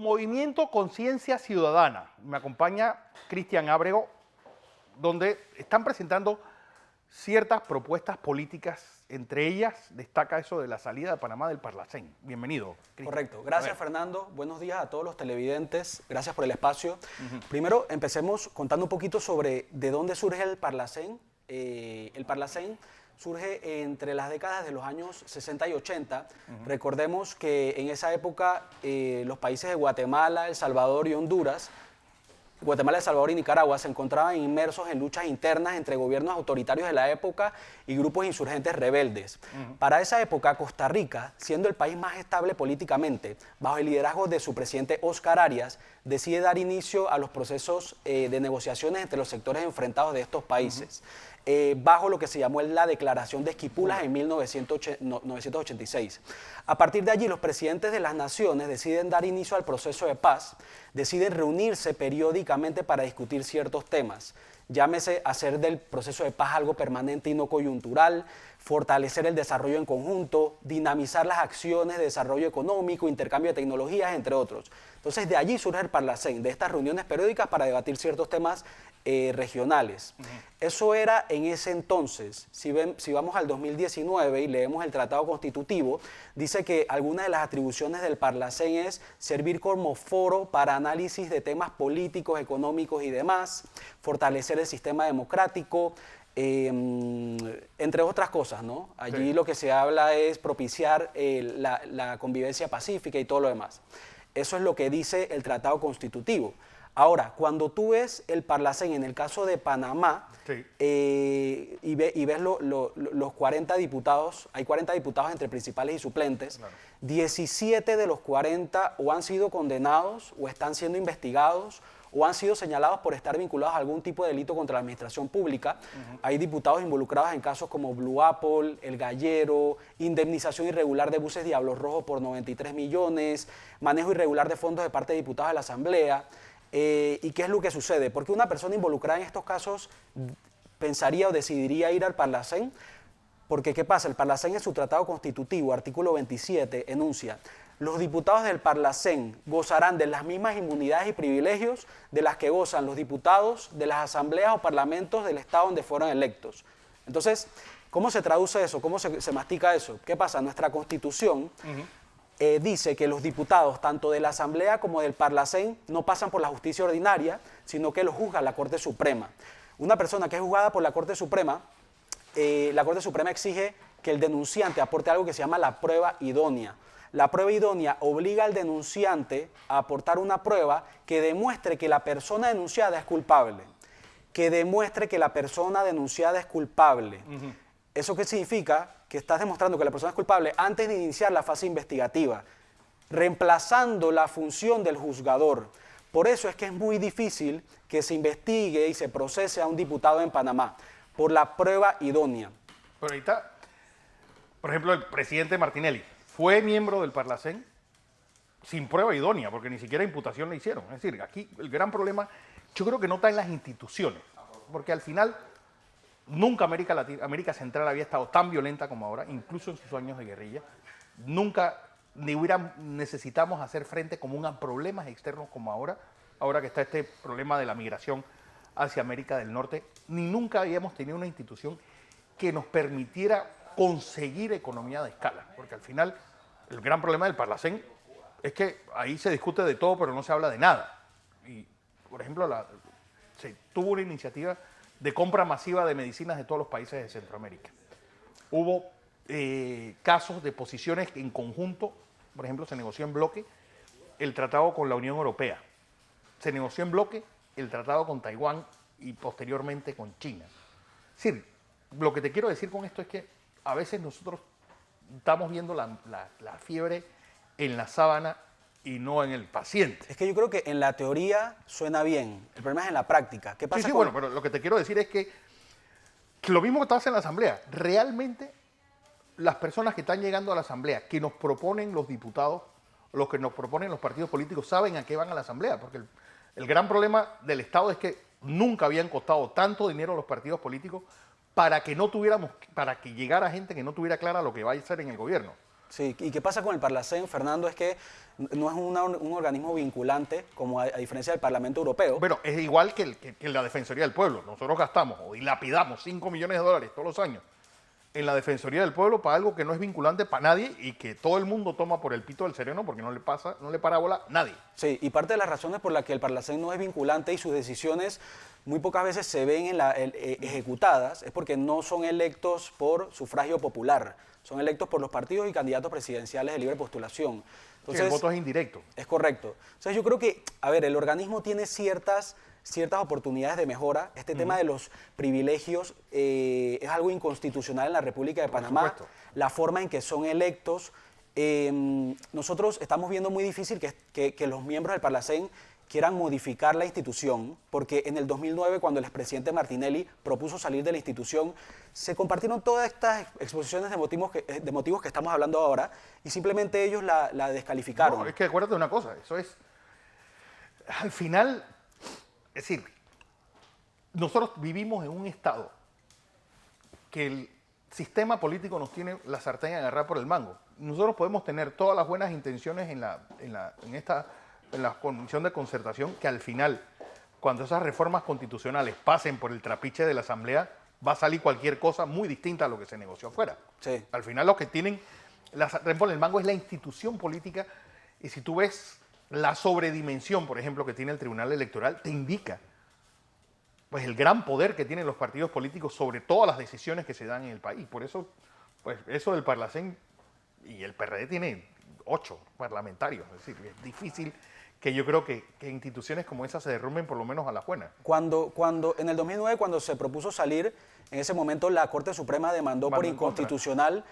Movimiento Conciencia Ciudadana. Me acompaña Cristian Ábrego, donde están presentando ciertas propuestas políticas. Entre ellas destaca eso de la salida de Panamá del Parlacén. Bienvenido, Cristian. Correcto. Gracias, Fernando. Buenos días a todos los televidentes. Gracias por el espacio. Primero, empecemos contando un poquito sobre de dónde surge el Parlacén. El Parlacén surge entre las décadas de los años 60 y 80. Recordemos que en esa época los países de Guatemala, El Salvador y Honduras, Guatemala, El Salvador y Nicaragua se encontraban inmersos en luchas internas entre gobiernos autoritarios de la época y grupos insurgentes rebeldes. Para esa época, Costa Rica, siendo el país más estable políticamente, bajo el liderazgo de su presidente Óscar Arias, decide dar inicio a los procesos de negociaciones entre los sectores enfrentados de estos países, bajo lo que se llamó la Declaración de Esquipulas en 1986. A partir de allí, los presidentes de las naciones deciden dar inicio al proceso de paz, deciden reunirse periódicamente para discutir ciertos temas. Llámese hacer del proceso de paz algo permanente y no coyuntural, fortalecer el desarrollo en conjunto, dinamizar las acciones de desarrollo económico, intercambio de tecnologías, entre otros. Entonces, de allí surge el Parlacén, de estas reuniones periódicas para debatir ciertos temas regionales. Eso era en ese entonces. Si vamos al 2019 y leemos el Tratado Constitutivo, dice que alguna de las atribuciones del Parlacén es servir como foro para análisis de temas políticos, económicos y demás, fortalecer el sistema democrático, entre otras cosas, ¿no? Allí lo que se habla es propiciar la convivencia pacífica y todo lo demás. Eso es lo que dice el Tratado Constitutivo. Ahora, cuando tú ves el Parlacén en el caso de Panamá, y ves los 40 diputados, hay 40 diputados entre principales y suplentes, 17 de los 40 o han sido condenados o están siendo investigados o han sido señalados por estar vinculados a algún tipo de delito contra la administración pública. Hay diputados involucrados en casos como Blue Apple, El Gallero, indemnización irregular de buses Diablos Rojos por 93 millones, manejo irregular de fondos de parte de diputados de la Asamblea. ¿Y qué es lo que sucede? Porque una persona involucrada en estos casos pensaría o decidiría ir al Parlacén. Porque, ¿qué pasa? El Parlacén en su tratado constitutivo, artículo 27, enuncia: los diputados del Parlacén gozarán de las mismas inmunidades y privilegios de las que gozan los diputados de las asambleas o parlamentos del Estado donde fueron electos. Entonces, ¿cómo se traduce eso? ¿Cómo se mastica eso? ¿Qué pasa? Nuestra Constitución dice que los diputados, tanto de la Asamblea como del Parlacén, no pasan por la justicia ordinaria, sino que los juzga la Corte Suprema. Una persona que es juzgada por la Corte Suprema exige que el denunciante aporte algo que se llama la prueba idónea. La prueba idónea obliga al denunciante a aportar una prueba que demuestre que la persona denunciada es culpable. ¿Eso qué significa? Que estás demostrando que la persona es culpable antes de iniciar la fase investigativa, reemplazando la función del juzgador. Por eso es que es muy difícil que se investigue y se procese a un diputado en Panamá, por la prueba idónea. Pero ahorita, por ejemplo, el presidente Martinelli fue miembro del Parlacén sin prueba idónea, porque ni siquiera imputación le hicieron. Es decir, aquí el gran problema, yo creo que no está en las instituciones, porque al final nunca América Central había estado tan violenta como ahora, incluso en sus años de guerrilla. Nunca necesitamos hacer frente común a problemas externos como ahora que está este problema de la migración hacia América del Norte, ni nunca habíamos tenido una institución que nos permitiera conseguir economía de escala, porque al final el gran problema del Parlacén es que ahí se discute de todo, pero no se habla de nada. Y, por ejemplo, se tuvo una iniciativa de compra masiva de medicinas de todos los países de Centroamérica. Hubo casos de posiciones en conjunto, por ejemplo, se negoció en bloque el tratado con la Unión Europea, se negoció en bloque el tratado con Taiwán y posteriormente con China. Es decir, lo que te quiero decir con esto es que a veces nosotros estamos viendo la fiebre en la sábana y no en el paciente. Es que yo creo que en la teoría suena bien, el problema es en la práctica. ¿Qué pasa bueno, pero lo que te quiero decir es que lo mismo que pasa en la Asamblea, realmente las personas que están llegando a la Asamblea, que nos proponen los diputados, los que nos proponen los partidos políticos, saben a qué van a la Asamblea, porque el gran problema del Estado es que nunca habían costado tanto dinero a los partidos políticos para que llegara gente que no tuviera clara lo que va a hacer en el gobierno. Sí, ¿y qué pasa con el Parlacén, Fernando? Es que no es un organismo vinculante, como a diferencia del Parlamento Europeo. Bueno, es igual que la Defensoría del Pueblo. Nosotros gastamos o dilapidamos 5 millones de dólares todos los años en la Defensoría del Pueblo para algo que no es vinculante para nadie y que todo el mundo toma por el pito del sereno porque no le parábola a nadie. Sí, y parte de las razones por las que el Parlacén no es vinculante y sus decisiones muy pocas veces se ven ejecutadas es porque no son electos por sufragio popular, son electos por los partidos y candidatos presidenciales de libre postulación. Entonces, el voto es indirecto. Es correcto. Entonces yo creo que, a ver, el organismo tiene ciertas oportunidades de mejora. Este tema de los privilegios es algo inconstitucional en la República de Panamá. Supuesto. La forma en que son electos. Nosotros estamos viendo muy difícil que los miembros del Parlacén quieran modificar la institución, porque en el 2009, cuando el expresidente Martinelli propuso salir de la institución, se compartieron todas estas exposiciones de motivos que estamos hablando ahora, y simplemente ellos la descalificaron. No, es que acuérdate de una cosa, eso es, al final, es decir, nosotros vivimos en un estado que el sistema político nos tiene la sartén agarrada por el mango. Nosotros podemos tener todas las buenas intenciones en la comisión de concertación, que al final, cuando esas reformas constitucionales pasen por el trapiche de la Asamblea, va a salir cualquier cosa muy distinta a lo que se negoció afuera. Sí. Al final lo que tienen la sartén por el mango es la institución política, y si tú ves la sobredimensión, por ejemplo, que tiene el Tribunal Electoral, te indica pues el gran poder que tienen los partidos políticos sobre todas las decisiones que se dan en el país. Por eso, pues eso del Parlacén, y el PRD tiene 8 parlamentarios, es decir, es difícil que yo creo que instituciones como esas se derrumben por lo menos a las buenas. En el 2009, cuando se propuso salir, en ese momento la Corte Suprema demandó por inconstitucional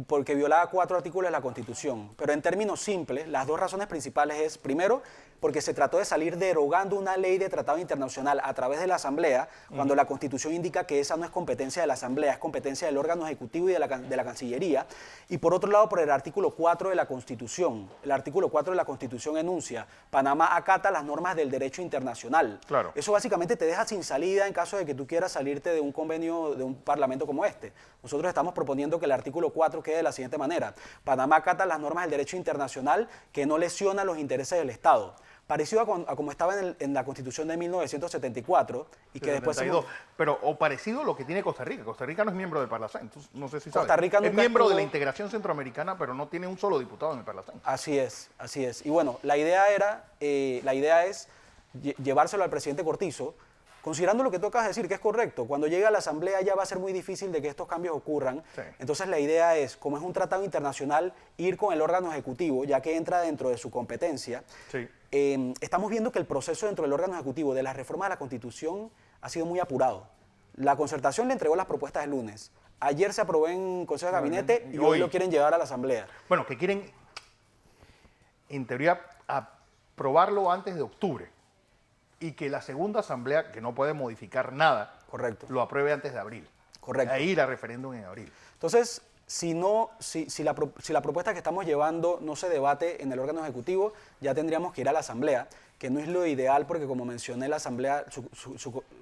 porque violaba 4 artículos de la Constitución. Pero en términos simples, las 2 razones principales es, primero, porque se trató de salir derogando una ley de tratado internacional a través de la Asamblea, cuando la Constitución indica que esa no es competencia de la Asamblea, es competencia del órgano ejecutivo y de la Cancillería. Y por otro lado, por el artículo 4 de la Constitución. El artículo 4 de la Constitución enuncia: Panamá acata las normas del derecho internacional. Claro. Eso básicamente te deja sin salida en caso de que tú quieras salirte de un convenio de un parlamento como este. Nosotros estamos proponiendo que el artículo 4 quede de la siguiente manera: Panamá acata las normas del derecho internacional que no lesiona los intereses del Estado. Parecido a como estaba en la Constitución de 1974 y que después... Pero o parecido a lo que tiene Costa Rica. Costa Rica no es miembro del Parlacén, entonces no sé si sabes. Costa Rica nunca es miembro de estuvo... la integración centroamericana, pero no tiene un solo diputado en el Parlacén. Así es, así es. Y bueno, la idea es llevárselo al presidente Cortizo, considerando lo que tú acabas de decir, que es correcto. Cuando llegue a la Asamblea ya va a ser muy difícil de que estos cambios ocurran. Sí. Entonces la idea es, como es un tratado internacional, ir con el órgano ejecutivo, ya que entra dentro de su competencia. Sí. Estamos viendo que el proceso dentro del órgano ejecutivo de las reformas de la Constitución ha sido muy apurado. La concertación le entregó las propuestas el lunes. Ayer se aprobó en Consejo de Gabinete y hoy lo quieren llevar a la Asamblea. Bueno, que quieren, en teoría, aprobarlo antes de octubre y que la segunda Asamblea, que no puede modificar nada, Correcto. lo apruebe antes de abril. Correcto. E ir a referéndum en abril. Entonces, si la propuesta que estamos llevando no se debate en el órgano ejecutivo, ya tendríamos que ir a la Asamblea, que no es lo ideal porque, como mencioné, la Asamblea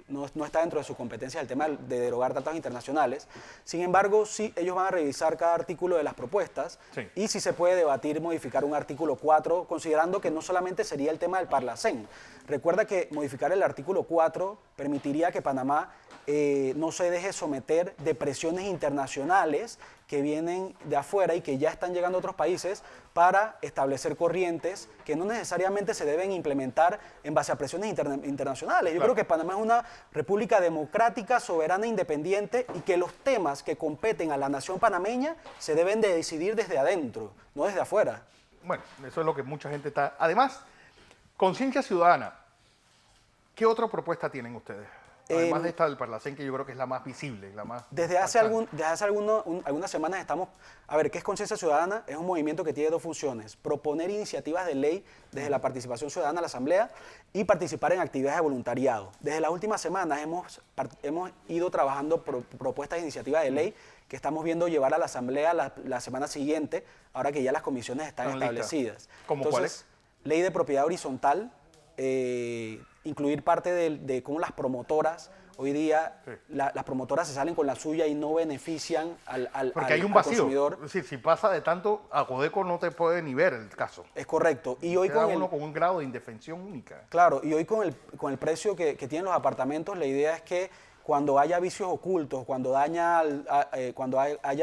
no está dentro de su competencia el tema de derogar tratados internacionales. Sin embargo, sí, ellos van a revisar cada artículo de las propuestas, sí, y si se puede debatir modificar un artículo 4, considerando que no solamente sería el tema del Parlacén. Recuerda que modificar el artículo 4 permitiría que Panamá no se deje someter de presiones internacionales que vienen de afuera y que ya están llegando a otros países para establecer corrientes que no necesariamente se deben implementar en base a presiones internacionales. Yo creo que Panamá es una república democrática, soberana, independiente, y que los temas que competen a la nación panameña se deben de decidir desde adentro, no desde afuera. Bueno, eso es lo que mucha gente está... Además, conciencia ciudadana, ¿qué otra propuesta tienen ustedes? Además de esta del Parlacén, que yo creo que es la más visible, la más... Desde hace algunas semanas estamos... A ver, ¿qué es Conciencia Ciudadana? Es un movimiento que tiene 2 funciones: proponer iniciativas de ley desde la participación ciudadana a la Asamblea y participar en actividades de voluntariado. Desde las últimas semanas hemos ido trabajando propuestas de iniciativas de ley que estamos viendo llevar a la Asamblea la semana siguiente, ahora que ya las comisiones están establecidas. ¿Cómo cuáles? Ley de propiedad horizontal, incluir parte de cómo las promotoras Hoy día Sí. las promotoras se salen con la suya y no benefician Porque hay un al vacío. consumidor. Es decir, si pasa de tanto, a Codeco no te puede ni ver el caso. Es correcto. Y hoy Queda con uno con un grado de indefensión única. Claro, y hoy con el precio que tienen los apartamentos, la idea es que cuando haya vicios ocultos, cuando haya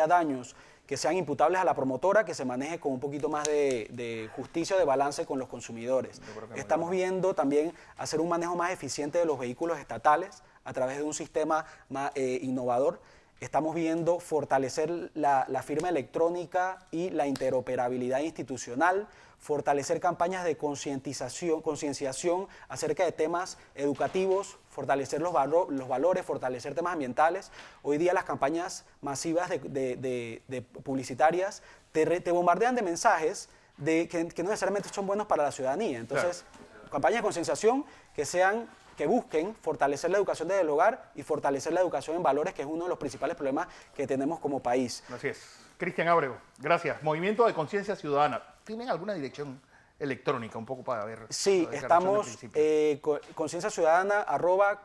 daños que sean imputables a la promotora, que se maneje con un poquito más de justicia, de balance con los consumidores. Estamos viendo también hacer un manejo más eficiente de los vehículos estatales a través de un sistema más innovador. Estamos viendo fortalecer la firma electrónica y la interoperabilidad institucional, fortalecer campañas de concienciación acerca de temas educativos, fortalecer los valores, fortalecer temas ambientales. Hoy día las campañas masivas de publicitarias te bombardean de mensajes que no necesariamente son buenos para la ciudadanía. Entonces, campañas de concienciación que busquen fortalecer la educación desde el hogar y fortalecer la educación en valores, que es uno de los principales problemas que tenemos como país. Así es. Cristian Ábrego, gracias. Movimiento de Conciencia Ciudadana. ¿Tienen alguna dirección electrónica un poco para ver? Sí, estamos Conciencia Ciudadana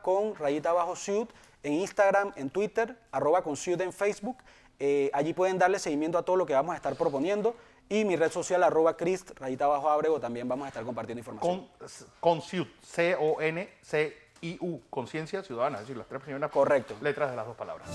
@con_ciud en Instagram, en Twitter, @conciud en Facebook. Allí pueden darle seguimiento a todo lo que vamos a estar proponiendo. Y mi red social, @crist_ábrego, también vamos a estar compartiendo información. Conciud, CONCIU, Conciencia Ciudadana, es decir, las tres primeras Correcto. letras de las dos palabras.